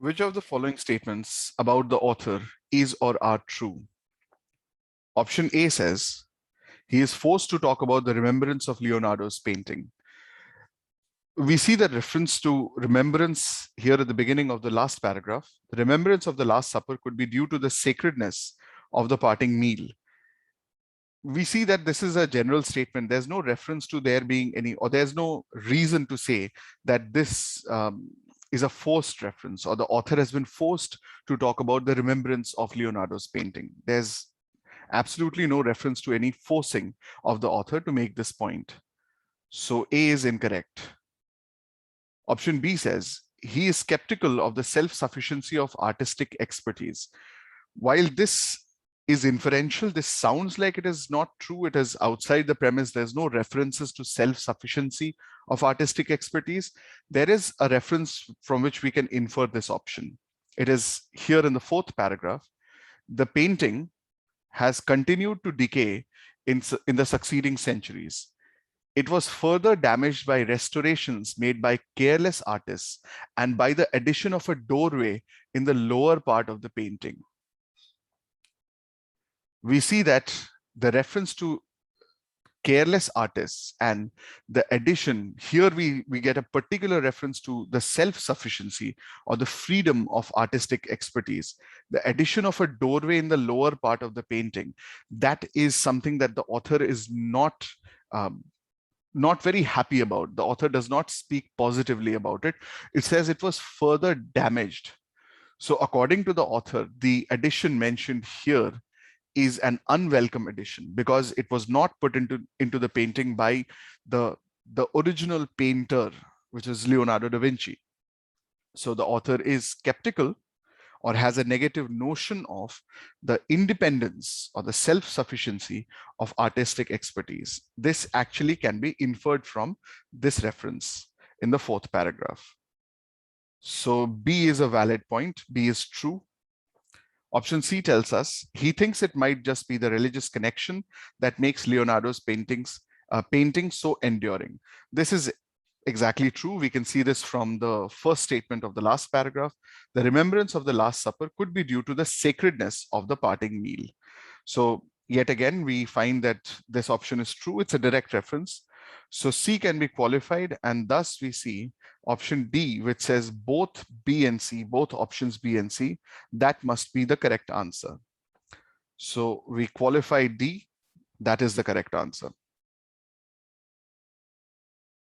Which of the following statements about the author is or are true? Option A says, he is forced to talk about the remembrance of Leonardo's painting. We see the reference to remembrance here at the beginning of the last paragraph. The remembrance of the Last Supper could be due to the sacredness of the parting meal. We see that this is a general statement. There's no reference to there being any, or there's no reason to say that this is a forced reference or the author has been forced to talk about the remembrance of Leonardo's painting. There's absolutely no reference to any forcing of the author to make this point. So A is incorrect. Option B says, he is skeptical of the self-sufficiency of artistic expertise. While this is inferential, this sounds like it is not true. It is outside the premise. There's no references to self-sufficiency of artistic expertise. There is a reference from which we can infer this option. It is here in the fourth paragraph. The painting has continued to decay in the succeeding centuries. It was further damaged by restorations made by careless artists and by the addition of a doorway in the lower part of the painting. We see that the reference to careless artists and the addition, here we get a particular reference to the self-sufficiency or the freedom of artistic expertise. The addition of a doorway in the lower part of the painting, that is something that the author is not very happy about. The author does not speak positively about it. It says it was further damaged. So according to the author, the addition mentioned here is an unwelcome addition because it was not put into the painting by the original painter, which is Leonardo da Vinci. So the author is skeptical or has a negative notion of the independence or the self-sufficiency of artistic expertise. This actually can be inferred from this reference in the fourth paragraph. So B is a valid point. B is true. Option C tells us he thinks it might just be the religious connection that makes Leonardo's painting so enduring. This is exactly true. We can see this from the first statement of the last paragraph. The remembrance of the Last Supper could be due to the sacredness of the parting meal. So yet again, we find that this option is true. It's a direct reference. So C can be qualified, and thus we see option D, which says both B and C, both options B and C, that must be the correct answer. So we qualify D, that is the correct answer.